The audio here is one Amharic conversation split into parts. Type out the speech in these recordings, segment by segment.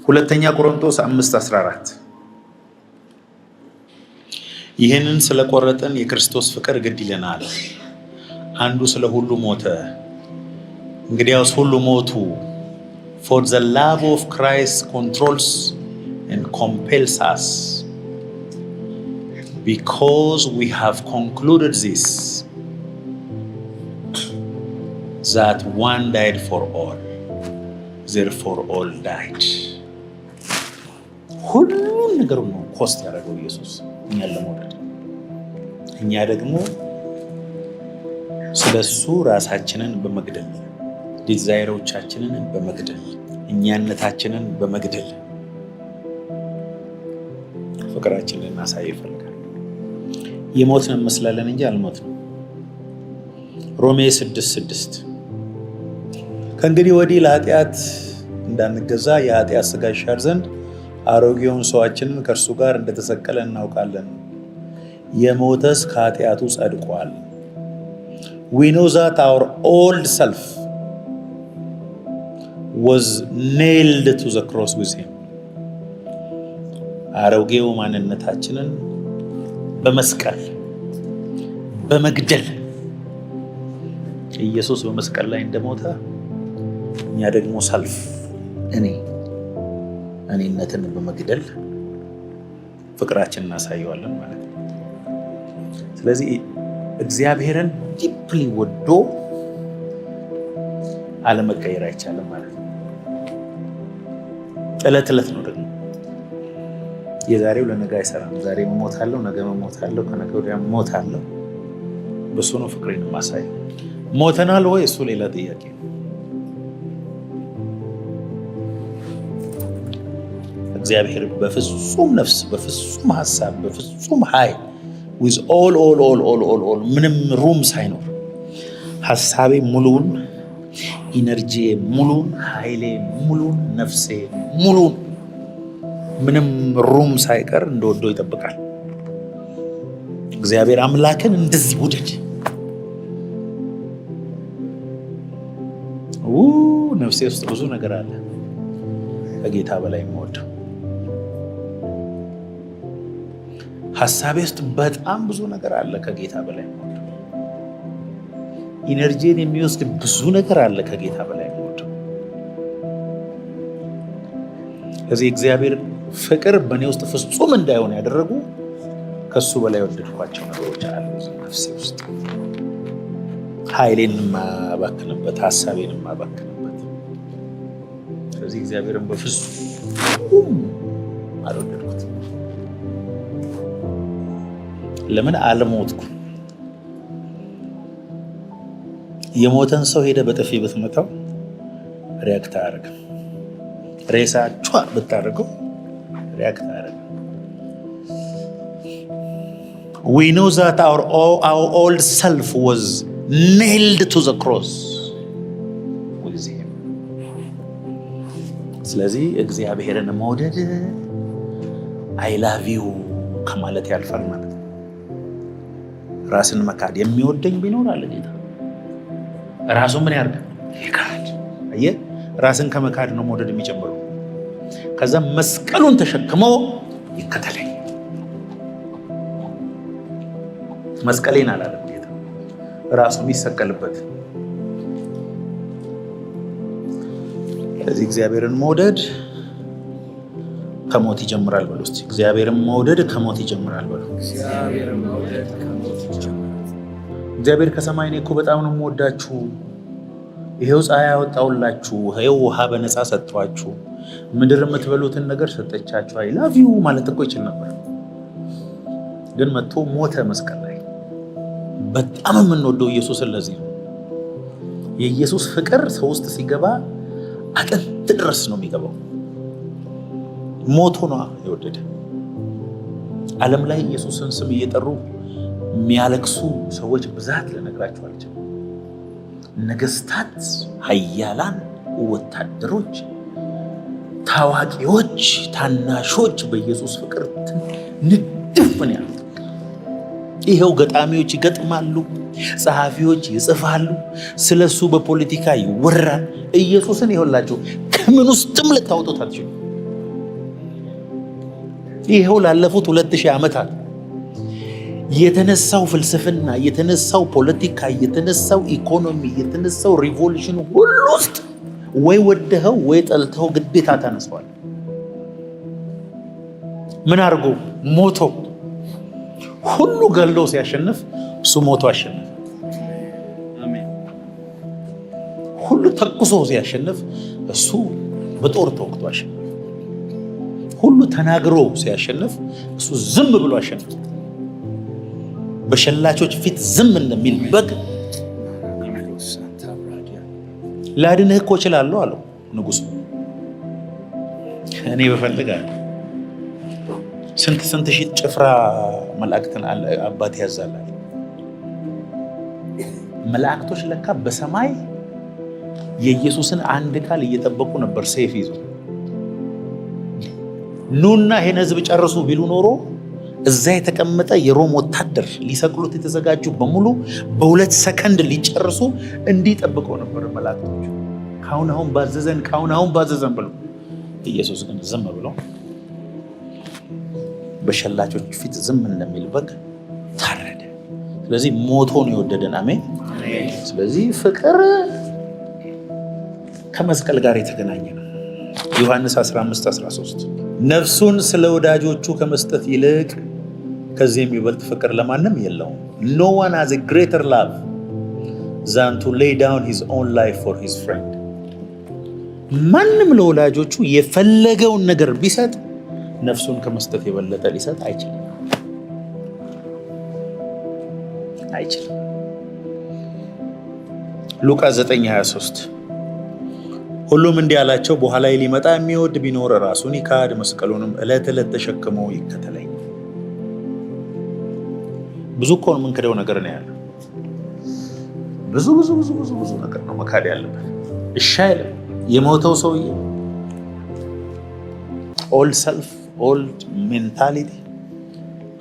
ሁለተኛ ቆሮንቶስ 5:14 ይህንን ስለቆረጥን የክርስቶስ ፍቅር ግድ ይለናል። አንዱ ስለ ሁሉ ሞተ፣ እንግዲያውስ ሁሉ ሞቱ። For the love of Christ controls and compels us, because we have concluded this, that one died for all, therefore all died. ሁሉም ነገር ነው ኮስት ያደረገው ኢየሱስ እኛን ለመውደድ። እኛ ደግሞ ስለሱ ራሳችንን በመግደል ዲዛይሮቻችንን በመግደል እኛነታችንን በመግደል ፍቅራችንን እናሳይ ይፈልጋል። የሞትን እንመስላለን እንጂ አልሞትንም። ሮሜ 6:6 ከእንግዲህ ወዲህ ለኃጢአት እንዳንገዛ የኃጢአት ሥጋ ይሻር ዘንድ አሮጌውን ሰዋችንን ከእርሱ ጋር እንደተሰቀለ እናውቃለን። የሞተስ ከኃጢአቱ ጸድቋል። We know that our old self was nailed to the cross with him. አሮጌው ማንነታችንን በመስቀል በመግደል ኢየሱስ በመስቀል ላይ እንደሞተ እኛ ደግሞ ሰልፍ እኔነትን በመግደል ፍቅራችንን እናሳየዋለን ማለት ነው። ስለዚህ እግዚአብሔርን ዲፕሊ ወዶ አለመቀየር አይቻልም ማለት ነው። ዕለት ዕለት ነው ደግሞ የዛሬው ለነገ አይሰራም። ዛሬ እሞታለሁ፣ ነገ እሞታለሁ፣ ከነገ ወዲያ እሞታለሁ። በሱ ነው ፍቅሬን ማሳየው። ሞተናል ወይ? እሱ ሌላ ጥያቄ ነው። እግዚአብሔር በፍጹም ነፍስ፣ በፍጹም ሀሳብ፣ በፍጹም ኃይል with all ምንም ሩም ሳይኖር ሀሳቤ ሙሉን፣ ኢነርጂ ሙሉን፣ ኃይሌ ሙሉን፣ ነፍሴ ሙሉን ምንም ሩም ሳይቀር እንደወደው ይጠብቃል። እግዚአብሔር አምላክን እንደዚህ ውደድ። ነፍሴ ውስጥ ብዙ ነገር አለ ከጌታ በላይ የምወደው። ሀሳቤ ውስጥ በጣም ብዙ ነገር አለ ከጌታ በላይ የምወደው። ኢነርጂን የሚወስድ ብዙ ነገር አለ ከጌታ በላይ የምወደው። ከዚህ እግዚአብሔር ፍቅር በእኔ ውስጥ ፍጹም እንዳይሆን ያደረጉ ከሱ በላይ ወደድኳቸው ነገሮች አሉ ነፍሴ ውስጥ። ኃይሌን የማባክንበት፣ ሀሳቤን የማባክንበት። ስለዚህ እግዚአብሔርን በፍጹም አልወደድኩትም። ለምን አልሞትኩ? የሞተን ሰው ሄደ በጥፊ ብትመታው ሪያክት አያደርግም። ሬሳ ቿ ብታደርገው ሪያክት አያደርግም። We know that our old self was nailed to the cross with him. ስለዚህ እግዚአብሔርን መውደድ I love you ከማለት ያልፋል ማለት ነው። ራስን መካድ የሚወደኝ ቢኖር አለ ጌታ ራሱ ምን ያርግ? ይካድ። አየህ፣ ራስን ከመካድ ነው መውደድ የሚጨምረው። ከዛ መስቀሉን ተሸክሞ ይከተለኝ። መስቀሌን አላለም ጌታ፣ ራሱ የሚሰቀልበት። ስለዚህ እግዚአብሔርን መውደድ ከሞት ይጀምራል በሉ እስቲ። እግዚአብሔርን መውደድ ከሞት ይጀምራል በሉ። እግዚአብሔር ከሰማይ እኔ እኮ በጣም ነው የምወዳችሁ፣ ይሄው ፀሐይ ያወጣውላችሁ፣ ይሄው ውሃ በነፃ ሰጥቷችሁ፣ ምድር የምትበሉትን ነገር ሰጠቻችሁ፣ አይ ላቭ ዩ ማለት እኮ ይችል ነበር። ግን መጥቶ ሞተ መስቀል ላይ። በጣም የምንወደው ኢየሱስን ለዚህ ነው። የኢየሱስ ፍቅር ሰው ውስጥ ሲገባ አጥንት ድረስ ነው የሚገባው። ሞቶ ነው የወደደ። ዓለም ላይ ኢየሱስን ስም እየጠሩ የሚያለቅሱ ሰዎች ብዛት ልነግራቸው አልችልም። ነገስታት፣ ኃያላን፣ ወታደሮች፣ ታዋቂዎች፣ ታናሾች በኢየሱስ ፍቅር ንድፍን ያሉት። ይሄው ገጣሚዎች ይገጥማሉ፣ ጸሐፊዎች ይጽፋሉ፣ ስለሱ በፖለቲካ ይወራል። ኢየሱስን ይኸውላችሁ ከምን ውስጥም ልታወጡት አትችሉ። ይሄው ላለፉት 2000 ዓመታት የተነሳው ፍልስፍና፣ የተነሳው ፖለቲካ፣ የተነሳው ኢኮኖሚ፣ የተነሳው ሪቮሉሽን ሁሉ ውስጥ ወይ ወደኸው ወይ ጠልተው ግዴታ ተነስቷል። ምን አድርጎ? ሞቶ። ሁሉ ገሎ ሲያሸንፍ እሱ ሞቶ አሸነፈ። ሁሉ ተኩሶ ሲያሸንፍ እሱ በጦር ተወግቶ አሸነፈ። ሁሉ ተናግሮ ሲያሸንፍ እሱ ዝም ብሎ አሸነፈ። በሸላቾች ፊት ዝም እንደሚል በግ ላድንህ እኮ እችላለሁ አለው ንጉሱ። እኔ በፈልጋለሁ ስንት ሺህ ጭፍራ መላእክትን አባት ያዛላል። መላእክቶች ለካ በሰማይ የኢየሱስን አንድ ቃል እየጠበቁ ነበር ሰይፍ ይዞ። ኑና ይሄን ህዝብ ጨርሱ ቢሉ ኖሮ እዛ የተቀመጠ የሮም ወታደር ሊሰቅሉት የተዘጋጁ በሙሉ በ2 ሰከንድ ሊጨርሱ እንዲጠብቀው ነበር መላእክቶች። ካሁን ባዘዘን ብሎ። ኢየሱስ ግን ዝም ብሎ በሸላቾች ፊት ዝም እንደሚል በግ ታረደ። ስለዚህ ሞቶ ነው የወደደን። አሜን። ስለዚህ ፍቅር ከመስቀል ጋር የተገናኘ ነው። ዮሐንስ 15:13 ነፍሱን ስለ ወዳጆቹ ከመስጠት ይልቅ ከዚህ የሚበልጥ ፍቅር ለማንም የለውም። No one has a greater love than to lay down his own life for his friend. ማንም ለወላጆቹ የፈለገውን ነገር ቢሰጥ ነፍሱን ከመስጠት የበለጠ ሊሰጥ አይችልም። ሉቃስ 9:23 ሁሉም እንዲህ አላቸው፣ በኋላ ሊመጣ የሚወድ ቢኖር ራሱን ይካድ፣ መስቀሉንም ዕለት ዕለት ተሸክሞ ይከተለኝ። ብዙ እኮ ነው የምንክደው ነገር ነው ያለው። ብዙ ነገር ነው መካድ ያለበት። እሺ አይልም። የሞተው ሰውዬ ኦልድ ሰልፍ ኦልድ ሜንታሊቲ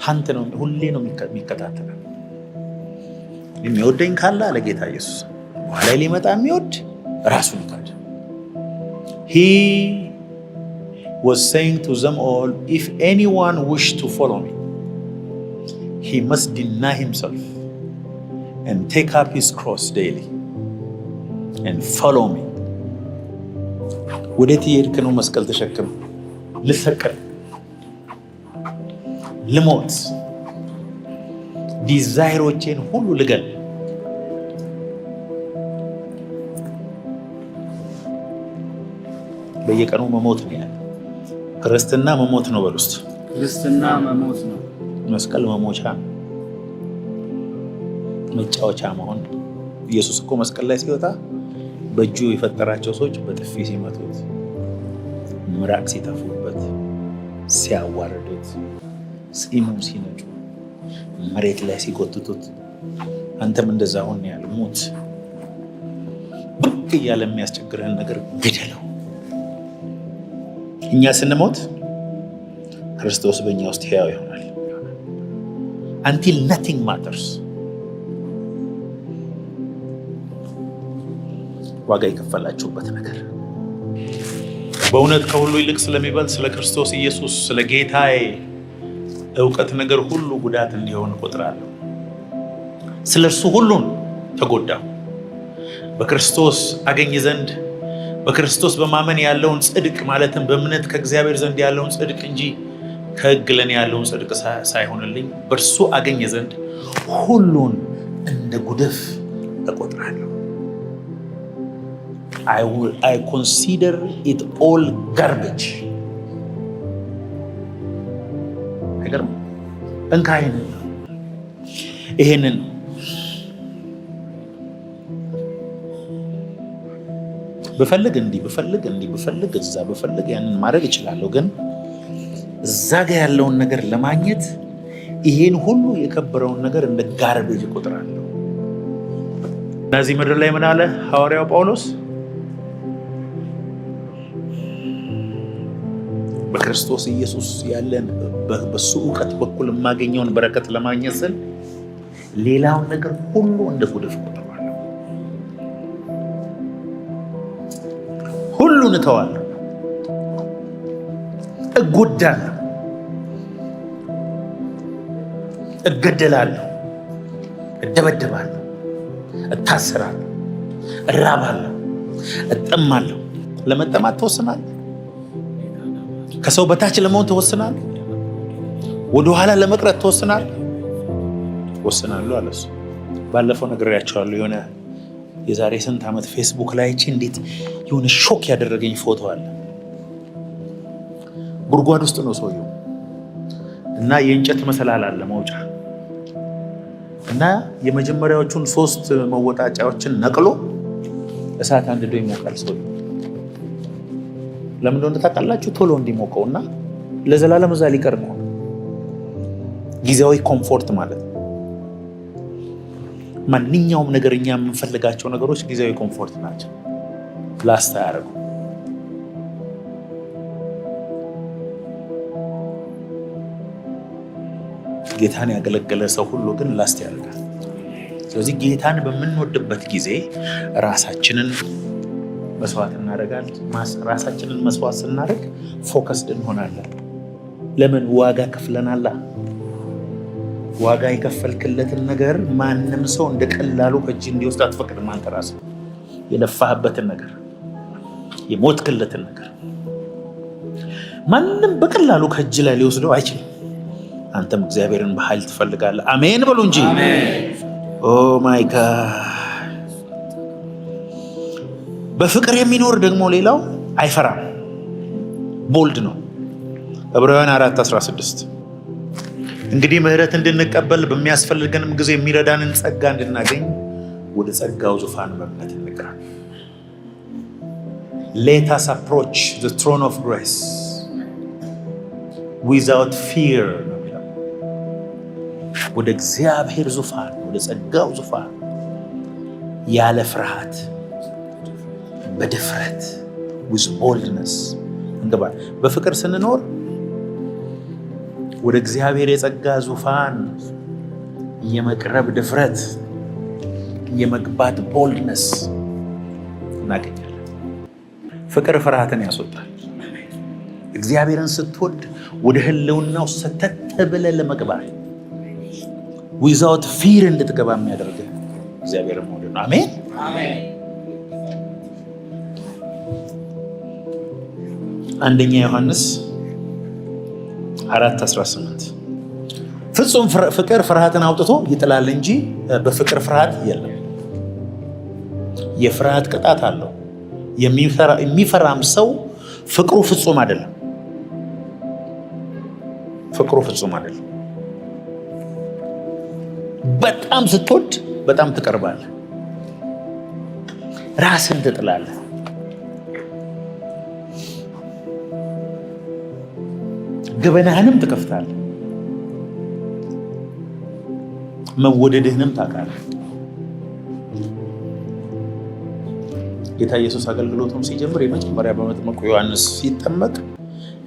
ሀንት ነው፣ ሁሌ ነው የሚከታተለው። የሚወደኝ ካለ አለ ጌታ ኢየሱስ፣ በኋላ ሊመጣ የሚወድ ራሱን ይካድ። He was saying to them all, if anyone wish to follow me, he must deny himself and take up his cross daily and follow me. ወዴት እየሄድክ ነው? መስቀል ተሸክም። ልሰቀል፣ ልሞት፣ ዲዛይሮቼን ሁሉ ልገል። በየቀኑ መሞት ነው ያለው። ክርስትና መሞት ነው በሉስት። ክርስትና መሞት ነው። መስቀል መሞቻ ነው፣ መጫወቻ መሆን። ኢየሱስ እኮ መስቀል ላይ ሲወጣ በእጁ የፈጠራቸው ሰዎች በጥፊ ሲመቱት፣ ምራቅ ሲተፉበት፣ ሲያዋርዱት፣ ፂሙን ሲነጩ፣ መሬት ላይ ሲጎትቱት፣ አንተም እንደዛ ሆነ ያለ ሞት ብቅ እያለ የሚያስቸግረን ነገር ግደለው። እኛ ስንሞት ክርስቶስ በእኛ ውስጥ ሕያው ይሆናል። until nothing matters። ዋጋ የከፈላችሁበት ነገር በእውነት ከሁሉ ይልቅ ስለሚበልጥ ስለ ክርስቶስ ኢየሱስ ስለ ጌታዬ እውቀት ነገር ሁሉ ጉዳት እንዲሆን እቆጥራለሁ። ስለ እርሱ ሁሉን ተጎዳሁ፣ በክርስቶስ አገኝ ዘንድ በክርስቶስ በማመን ያለውን ጽድቅ ማለትም በእምነት ከእግዚአብሔር ዘንድ ያለውን ጽድቅ እንጂ ከሕግ ለኔ ያለውን ጽድቅ ሳይሆንልኝ በእርሱ አገኝ ዘንድ ሁሉን እንደ ጉድፍ እቆጥራለሁ። I consider it all garbage። አይገርም? እንካ ይሄንን ብፈልግ እንዲህ ብፈልግ እዛ ብፈልግ ያንን ማድረግ እችላለሁ። ግን እዛ ጋር ያለውን ነገር ለማግኘት ይሄን ሁሉ የከበረውን ነገር እንደ ጋርቤጅ እቆጥራለሁ። እዚህ ምድር ላይ ምን አለ ሐዋርያው ጳውሎስ? በክርስቶስ ኢየሱስ ያለን በሱ እውቀት በኩል የማገኘውን በረከት ለማግኘት ስል ሌላውን ነገር ሁሉ እንደ ጉድፍ እቆጥራለሁ። ሁሉን እተዋለሁ፣ እጎዳለሁ፣ እገደላለሁ፣ እደበደባለሁ፣ እታሰራለሁ፣ እራባለሁ፣ እጠማለሁ። ለመጠማት ተወስናለህ? ከሰው በታች ለመሆን ተወስናለህ? ወደኋላ ለመቅረት ተወስናለህ? ወስናለሁ አለ እሱ። ባለፈው ነግሬያቸዋለሁ። የሆነ የዛሬ ስንት ዓመት ፌስቡክ ላይ እንዴት የሆነ ሾክ ያደረገኝ ፎቶ አለ። ጉድጓድ ውስጥ ነው ሰውየው እና የእንጨት መሰላል አለ መውጫ እና የመጀመሪያዎቹን 3 መወጣጫዎችን ነቅሎ እሳት አንድዶ ይሞቃል ሰውየው። ለምን እንደሆነ ታውቃላችሁ? ቶሎ እንዲሞቀው እና ለዘላለም እዛ ሊቀር ነው። ጊዜያዊ ኮምፎርት ማለት ነው። ማንኛውም ነገር እኛ የምንፈልጋቸው ነገሮች ጊዜያዊ ኮምፎርት ናቸው። ላስታ ያደርጉ። ጌታን ያገለገለ ሰው ሁሉ ግን ላስት ያደርጋል። ስለዚህ ጌታን በምንወድበት ጊዜ ራሳችንን መስዋዕት እናደርጋለን። ራሳችንን መስዋዕት ስናደርግ ፎከስድ እንሆናለን። ለምን? ዋጋ ከፍለናላ። ዋጋ የከፈልክለትን ነገር ማንም ሰው እንደ ቀላሉ ከእጅ እንዲወስድ አትፈቅድም። አንተ ራስህ የለፋህበትን ነገር፣ የሞትክለትን ነገር ማንም በቀላሉ ከእጅ ላይ ሊወስደው አይችልም። አንተም እግዚአብሔርን በኃይል ትፈልጋለህ። አሜን በሉ እንጂ። ኦ ማይ ጋድ። በፍቅር የሚኖር ደግሞ ሌላው አይፈራም፣ ቦልድ ነው። ዕብራውያን 4:16 እንግዲህ ምሕረት እንድንቀበል በሚያስፈልገንም ጊዜ የሚረዳንን ጸጋ እንድናገኝ ወደ ጸጋው ዙፋን በእምነት እንቅረብ። Let us approach the throne of grace without fear ነው የሚለው። ወደ እግዚአብሔር ዙፋን፣ ወደ ጸጋው ዙፋን ያለ ፍርሃት በድፍረት with boldness እንገባል። በፍቅር ስንኖር ወደ እግዚአብሔር የጸጋ ዙፋን የመቅረብ ድፍረት፣ የመግባት ቦልድነስ እናገኛለን። ፍቅር ፍርሃትን ያስወጣል። እግዚአብሔርን ስትወድ ወደ ህልውናው ሰተት ብለህ ለመግባት ዊዛውት ፊር እንድትገባ የሚያደርግህ እግዚአብሔርን መውደድ ነው። አሜን። አንደኛ ዮሐንስ 4:18 ፍጹም ፍቅር ፍርሃትን አውጥቶ ይጥላል እንጂ በፍቅር ፍርሃት የለም። የፍርሃት ቅጣት አለው። የሚፈራም ሰው ፍቅሩ ፍጹም አይደለም። ፍቅሩ ፍጹም አይደለም። በጣም ስትወድ በጣም ትቀርባለህ፣ ራስን ትጥላለህ። ገበናህንም ትከፍታለህ፣ መወደድህንም ታውቃለህ። ጌታ ኢየሱስ አገልግሎቱም ሲጀምር የመጀመሪያ በመጥምቁ ዮሐንስ ሲጠመቅ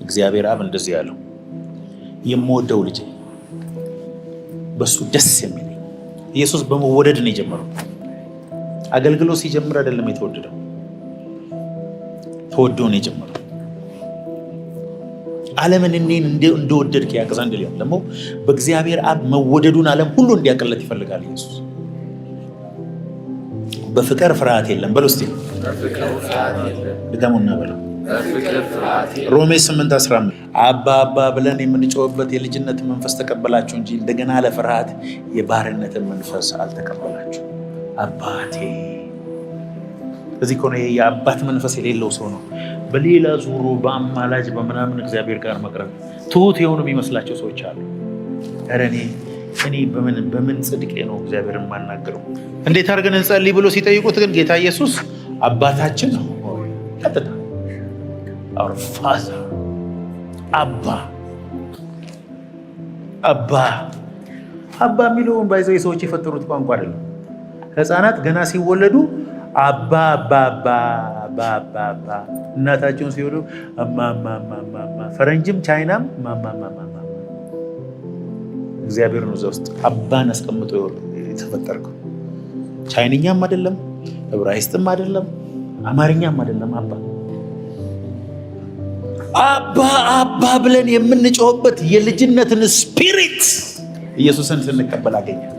እግዚአብሔር አብ እንደዚህ ያለው የምወደው ልጄ በሱ ደስ የሚለኝ። ኢየሱስ በመወደድ ነው የጀመረው። አገልግሎት ሲጀምር አይደለም የተወደደው፣ ተወዶ ነው የጀመረው። ዓለምን እኔን እንደወደድክ ያውቅ ዘንድ ሊሆን ደግሞ በእግዚአብሔር አብ መወደዱን ዓለም ሁሉ እንዲያቀለት ይፈልጋል ኢየሱስ። በፍቅር ፍርሃት የለም። በሉ እስቲ ድገሙና በሉ። ሮሜ 8:15 አባ አባ ብለን የምንጮህበት የልጅነት መንፈስ ተቀበላችሁ እንጂ እንደገና ለፍርሃት የባርነትን መንፈስ አልተቀበላችሁ። አባቴ እዚህ ከሆነ የአባት መንፈስ የሌለው ሰው ነው በሌላ ዙሩ በአማላጅ በምናምን እግዚአብሔር ጋር መቅረብ ትሁት የሆኑ የሚመስላቸው ሰዎች አሉ። ኧረ እኔ በምን ጽድቄ ነው እግዚአብሔርን የማናገረው? እንዴት አድርገን እንጸልይ ብሎ ሲጠይቁት ግን ጌታ ኢየሱስ አባታችን ነው። ቀጥታ our father አባ የሚለውን ባይዘው የሰዎች የፈጠሩት ቋንቋ አይደለም። ህፃናት ገና ሲወለዱ አባ እናታቸውን ሲወዱ ፈረንጅም ቻይናም እግዚአብሔር ነው እዛ ውስጥ አባን አስቀምጦ የተፈጠርከው። ቻይንኛም አይደለም፣ ዕብራይስጥም አይደለም፣ አማርኛም አይደለም። አባ ብለን የምንጮህበት የልጅነትን ስፒሪት ኢየሱስን ስንቀበል አገኘን።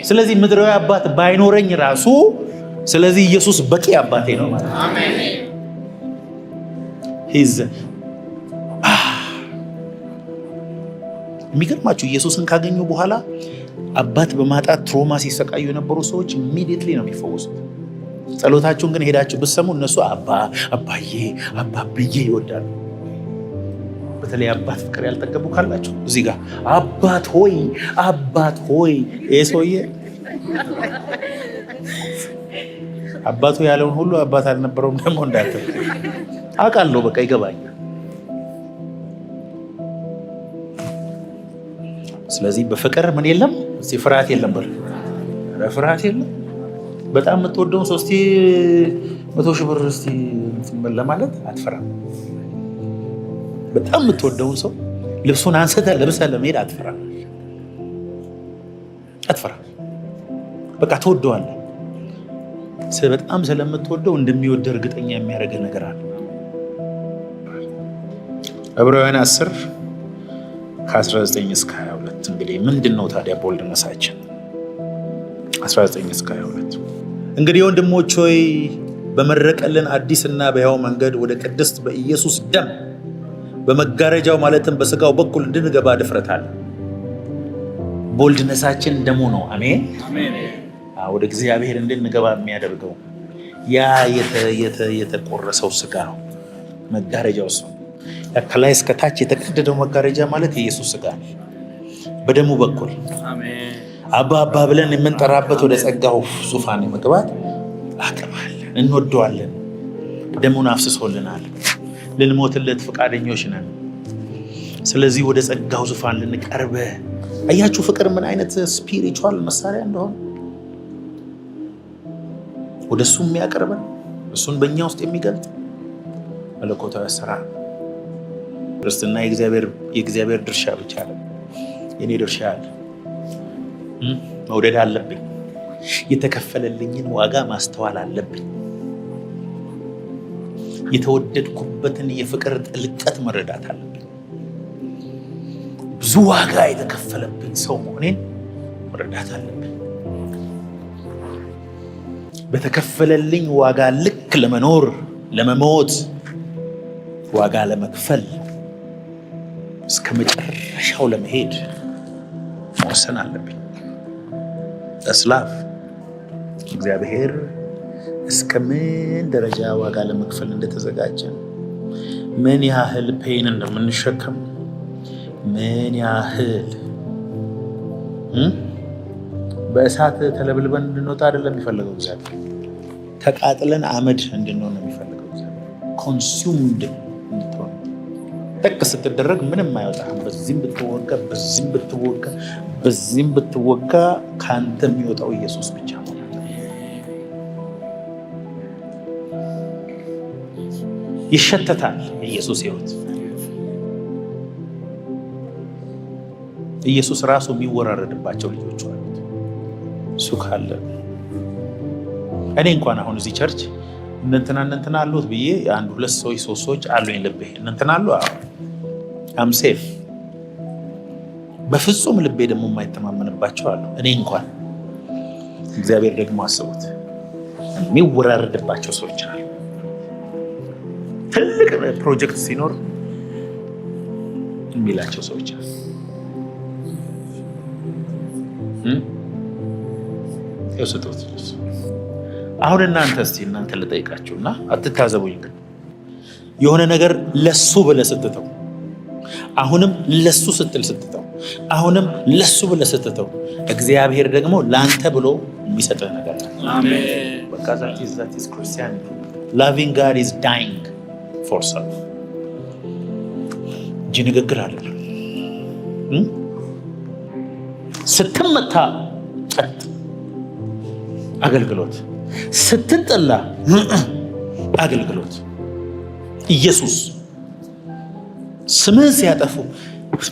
ስለዚህ ምድራዊ አባት ባይኖረኝ ራሱ ስለዚህ ኢየሱስ በቂ አባቴ ነው ማለት ነው። አሜን። የሚገርማችሁ ኢየሱስን ካገኙ በኋላ አባት በማጣት ትሮማ ሲሰቃዩ የነበሩ ሰዎች ኢሚዲየትሊ ነው የሚፈወሱት። ጸሎታችሁን ግን ሄዳችሁ ብትሰሙ እነሱ አባዬ አባብዬ ይወዳሉ። በተለይ አባት ፍቅር ያልጠገቡ ካላችሁ እዚህ ጋር አባት ሆይ ይሄ ሰውዬ አባቱ ያለውን ሁሉ አባት አልነበረውም ደግሞ እንዳትል አውቃለሁ። በቃ ይገባኛል። ስለዚህ በፍቅር ምን የለም? እስቲ ፍርሃት የለም በል። ፍርሃት የለም። በጣም የምትወደውን ሰው እስቲ 100,000 ብር እስቲ ለማለት አትፈራም። በጣም የምትወደውን ሰው ልብሱን አንስተህ ለብሰህ ለመሄድ አትፈራም። በቃ ትወደዋለህ። በጣም ስለምትወደው እንደሚወደው እርግጠኛ የሚያደርግ ነገር አለ። ዕብራውያን 10 ከ19 እስከ 22 እንግዲህ ምንድን ነው ታዲያ ቦልድነሳችን? 19 እስከ 22 እንግዲህ ወንድሞች ሆይ በመረቀልን አዲስና በሕያው መንገድ ወደ ቅድስት በኢየሱስ ደም በመጋረጃው ማለትም በስጋው በኩል እንድንገባ ድፍረት አለ። ቦልድነሳችን ደሙ ነው። አሜን። ወደ እግዚአብሔር እንድንገባ የሚያደርገው ያ የተቆረሰው ስጋ ነው። መጋረጃው እሱ ከላይ እስከ ታች የተቀደደው መጋረጃ ማለት የኢየሱስ ስጋ ነው። በደሙ በኩል አባ ብለን የምንጠራበት ወደ ጸጋው ዙፋን መግባት አቅም አለን። እንወደዋለን። ደሙን አፍስሶልናል። ልንሞትለት ፈቃደኞች ነን። ስለዚህ ወደ ጸጋው ዙፋን ልንቀርበ አያችሁ። ፍቅር ምን አይነት ስፒሪቹዋል መሳሪያ እንደሆነ ወደ እሱ የሚያቀርበን እሱን በእኛ ውስጥ የሚገልጥ መለኮታዊ አሰራር። ክርስትና የእግዚአብሔር ድርሻ ብቻ አለ። የኔ ድርሻ አለ። መውደድ አለብኝ። የተከፈለልኝን ዋጋ ማስተዋል አለብኝ። የተወደድኩበትን የፍቅር ጥልቀት መረዳት አለብኝ። ብዙ ዋጋ የተከፈለብኝ ሰው መሆኔን መረዳት አለብኝ። በተከፈለልኝ ዋጋ ልክ ለመኖር ለመሞት ዋጋ ለመክፈል እስከ መጨረሻው ለመሄድ መወሰን አለብኝ። እስላፍ እግዚአብሔር እስከ ምን ደረጃ ዋጋ ለመክፈል እንደተዘጋጀ ምን ያህል ፔን እንደምንሸከም ምን ያህል በእሳት ተለብልበን እንድንወጣ አይደለም የሚፈልገው እግዚአብሔር። ተቃጥለን አመድ እንድንሆን ነው የሚፈልገው እግዚአብሔር። ኮንሱምድ እንድትሆን ጠቅ ስትደረግ ምንም አይወጣም። በዚህም ብትወጋ በዚህም ብትወጋ ከአንተ የሚወጣው ኢየሱስ ብቻ ነው። ይሸተታል የኢየሱስ ሕይወት። ኢየሱስ ራሱ የሚወራረድባቸው ልጆች አሉት። እሱ ካለ እኔ እንኳን አሁን እዚህ ቸርች እንትና አሉት ብዬ አንድ 2 ሰዎች 3 ሰዎች አሉኝ ልቤ እንትና አሉ አም ሴፍ። በፍጹም ልቤ ደግሞ የማይተማመንባቸው አሉ። እኔ እንኳን እግዚአብሔር ደግሞ አስቡት የሚወራረድባቸው ሰዎች አሉ። ትልቅ ፕሮጀክት ሲኖር የሚላቸው ሰዎች አሉ። ይወስጡት። አሁን እናንተ ልጠይቃችሁና አትታዘቡኝ፣ ግን የሆነ ነገር ለሱ ብለህ ስትተው፣ አሁንም ለሱ ስትተው፣ አሁንም ለሱ ብለህ ስትተው፣ እግዚአብሔር ደግሞ ለአንተ ብሎ የሚሰጥህ ነገር ነው። አሜን። በቃ that is Christianity. Loving God is dying for self እንጂ ንግግር አይደለም። ስትመታ ጸጥ አገልግሎት፣ ስትጠላ አገልግሎት። ኢየሱስ ስምን ሲያጠፉ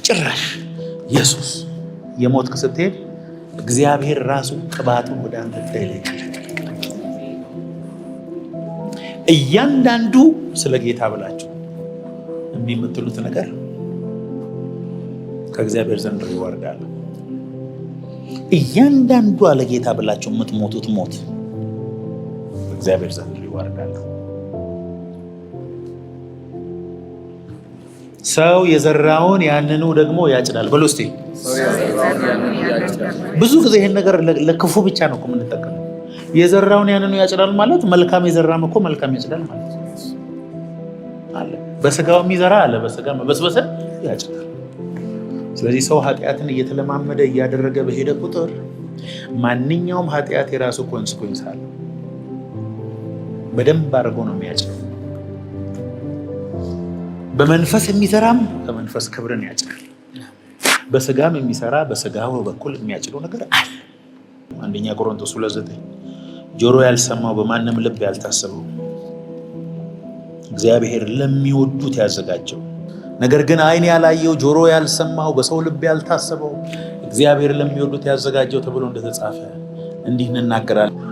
ጭራሽ ኢየሱስ የሞትክ ስትሄድ እግዚአብሔር ራሱ ቅባቱን ወደ አንተ እንዳይለቅ እያንዳንዱ ስለ ጌታ ብላችሁ የሚምትሉት ነገር ከእግዚአብሔር ዘንድ ይወርዳል። እያንዳንዱ ለጌታ ብላችሁ የምትሞቱት ሞት እግዚአብሔር ዘንድ ይዋርዳል። ሰው የዘራውን ያንኑ ደግሞ ያጭዳል። በሉ እስቲ ብዙ ጊዜ ይሄን ነገር ለክፉ ብቻ ነው የምንጠቀመው። የዘራውን ያንኑ ያጭዳል ማለት መልካም የዘራም እኮ መልካም ያጭዳል ማለት አለ። በስጋው የሚዘራ አለ በስጋ መበስበሰ ያጭዳል። ስለዚህ ሰው ኃጢአትን እየተለማመደ እያደረገ በሄደ ቁጥር ማንኛውም ኃጢአት የራሱ ኮንሲኩዌንስ አለ። በደንብ አድርጎ ነው የሚያጭደው። በመንፈስ የሚሰራም በመንፈስ ክብርን ያጭዳል። በስጋም የሚሰራ በስጋው በኩል የሚያጭደው ነገር አለ። አንደኛ ቆሮንቶስ 2:9 ጆሮ ያልሰማው በማንም ልብ ያልታሰበው እግዚአብሔር ለሚወዱት ያዘጋጀው ነገር ግን ዓይን ያላየው ጆሮ ያልሰማው በሰው ልብ ያልታሰበው እግዚአብሔር ለሚወዱት ያዘጋጀው ተብሎ እንደተጻፈ እንዲህ እንናገራለን።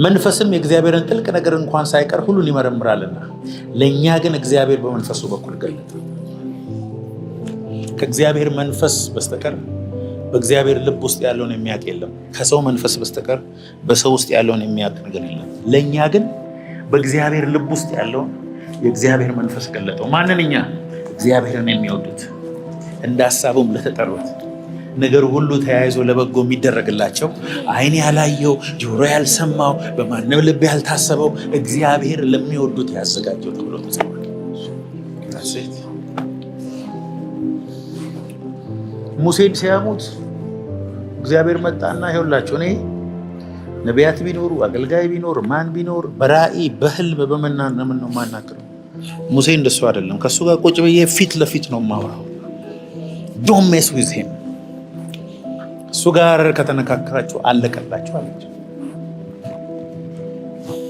መንፈስም የእግዚአብሔርን ጥልቅ ነገር እንኳን ሳይቀር ሁሉን ይመረምራልና ለእኛ ግን እግዚአብሔር በመንፈሱ በኩል ገለጠ። ከእግዚአብሔር መንፈስ በስተቀር በእግዚአብሔር ልብ ውስጥ ያለውን የሚያውቅ የለም። ከሰው መንፈስ በስተቀር በሰው ውስጥ ያለውን የሚያውቅ ነገር የለም። ለእኛ ግን በእግዚአብሔር ልብ ውስጥ ያለውን የእግዚአብሔር መንፈስ ገለጠው። ማንን? እኛ እግዚአብሔርን የሚወዱት እንደ ሐሳቡም ለተጠሩት ነገር ሁሉ ተያይዞ ለበጎ የሚደረግላቸው ዓይን ያላየው ጆሮ ያልሰማው በማንም ልብ ያልታሰበው እግዚአብሔር ለሚወዱት ያዘጋጀው ተብሎ ተጽፏል። ሙሴን ሲያሙት እግዚአብሔር መጣና ይኸውላችሁ እኔ ነቢያት ቢኖሩ አገልጋይ ቢኖር ማን ቢኖር በራእይ በህልም በመናምን ነው የማናግረው። ሙሴ እንደሱ አይደለም። ከሱ ጋር ቁጭ ብዬ ፊት ለፊት ነው የማወራው። ዶንት ሜስ ዊዝ ሂም። እሱ ጋር ከተነካከራችሁ አለቀላችሁ አለች።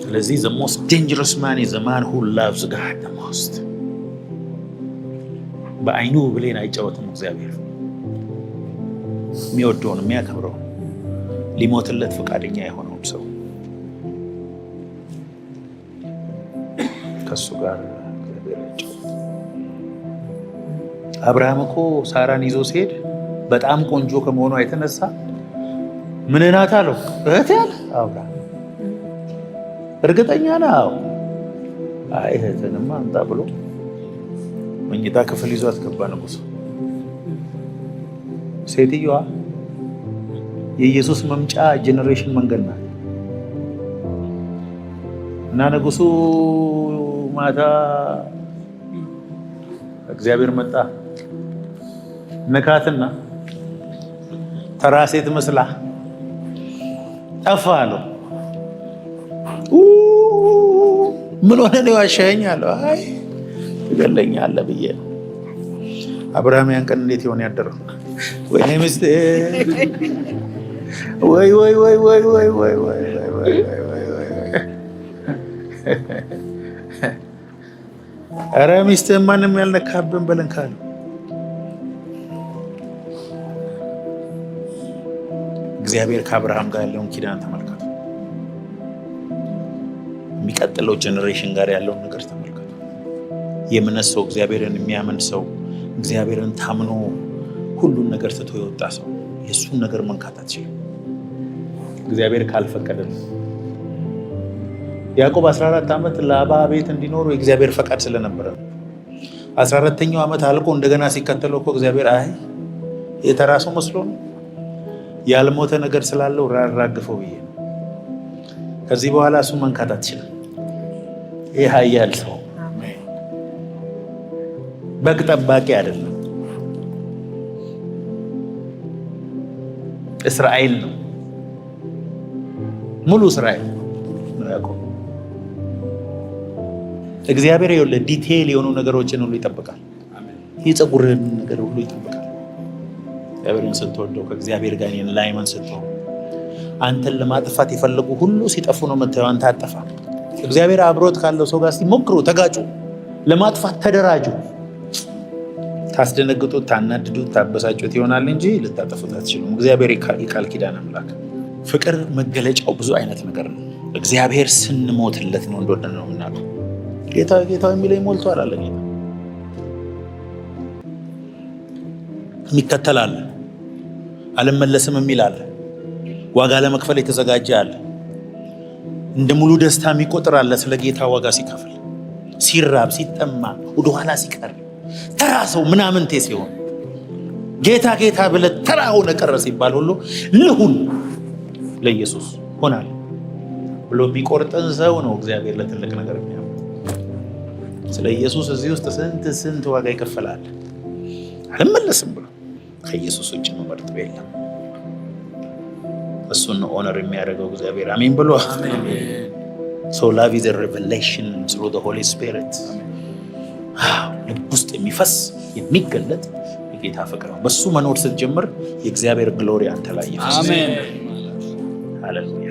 ስለዚህ the most dangerous man is the man who loves God the most። በአይኑ ብሌን አይጫወትም እግዚአብሔር። የሚወደውን የሚያከብረው ሊሞትለት ፈቃደኛ የሆነውን ሰው ከሱ ጋር እግዚአብሔር አይጫወትም። አብርሃም እኮ ሳራን ይዞ ሲሄድ በጣም ቆንጆ ከመሆኗ የተነሳ ምን ናት አለው? እህት ያለ አብርሃም እርግጠኛ ነው? አይ እህትንማ አምጣ ብሎ መኝታ ክፍል ይዟት ገባ ንጉሱ። ሴትዮዋ የኢየሱስ መምጫ ጄኔሬሽን መንገድ ናት እና ንጉሱ ማታ እግዚአብሔር መጣ ነካትና ተራ ሴት መስላ ጠፋ አለው። ምን ሆነ ነው ያሸኸኝ አለው። አይ ትገለኛለህ ብዬ ነው። አብርሃም ያን ቀን እንዴት ይሆን ያደረው? ወይኔ ሚስቴ ወይ ወይ ወይ ወይ ወይ ወይ ወይ ኧረ ሚስትህ ማንም ያልነካብን በለን ካለው እግዚአብሔር ከአብርሃም ጋር ያለውን ኪዳን ተመልከቱ። የሚቀጥለው ጄኔሬሽን ጋር ያለውን ነገር ተመልከቱ። የእምነት ሰው፣ እግዚአብሔርን የሚያምን ሰው፣ እግዚአብሔርን ታምኖ ሁሉን ነገር ትቶ የወጣ ሰው የእሱን ነገር መንካት አትችልም እግዚአብሔር ካልፈቀደልን። ያዕቆብ 14 ዓመት ላባ ቤት እንዲኖሩ የእግዚአብሔር ፈቃድ ስለነበረ 14ኛው ዓመት አልቆ እንደገና ሲከተለው እኮ እግዚአብሔር አይ የተራሰው መስሎ ነው ያልሞተ ነገር ስላለው ራራግፈው ብዬ ነው። ከዚህ በኋላ እሱ መንካት አትችልም። ይህ ኃያል ሰው በግ ጠባቂ አይደለም፣ እስራኤል ነው። ሙሉ እስራኤል ነው ያዕቆብ። እግዚአብሔር ይኸውልህ ዲቴይል የሆኑ ነገሮችን ሁሉ ይጠብቃል። የፀጉርህን ነገር ሁሉ ይጠብቃል። እግዚአብሔርን ስትወደው ከእግዚአብሔር ጋር ላይመን ስትሆን አንተን ለማጥፋት የፈለጉ ሁሉ ሲጠፉ ነው የምታየው። አንተ አጠፋ። እግዚአብሔር አብሮት ካለው ሰው ጋር ሞክሩ፣ ተጋጩ፣ ለማጥፋት ተደራጁ። ታስደነግጡት፣ ታናድዱት፣ ታበሳጩት ይሆናል እንጂ ልታጠፉት አትችሉም። እግዚአብሔር የቃል ኪዳን አምላክ። ፍቅር መገለጫው ብዙ አይነት ነገር ነው። እግዚአብሔር ስንሞትለት ነው እንደወደን ነው የምናውቀው። ጌታ ጌታ የሚለኝ ሞልቷል አለ ጌታ። የሚከተላል አልመለስም የሚል አለ። ዋጋ ለመክፈል የተዘጋጀ አለ። እንደ ሙሉ ደስታ የሚቆጥር አለ። ስለ ጌታ ዋጋ ሲከፍል፣ ሲራብ፣ ሲጠማ፣ ወደ ኋላ ሲቀር፣ ተራ ሰው ምናምንቴ ሲሆን ጌታ ጌታ ብለህ ተራ ሆነ ቀረ ሲባል ሁሉ ልሁን ለኢየሱስ ሆናል ብሎ የሚቆርጠን ሰው ነው እግዚአብሔር ለትልቅ ነገር የሚያው። ስለ ኢየሱስ እዚህ ውስጥ ስንት ዋጋ ይከፈላል። አልመለስም ብሎ ከኢየሱስ ውጭ መርጦ የለም። እሱን ኦነር የሚያደርገው እግዚአብሔር። አሜን ብሎ So love is a revelation through the Holy Spirit. ልብ ውስጥ የሚፈስ የሚገለጥ የጌታ ፍቅር ነው። በሱ መኖር ስትጀምር የእግዚአብሔር ግሎሪ አንተ ላይ ይፈሳል። አሜን ሃሌሉያ።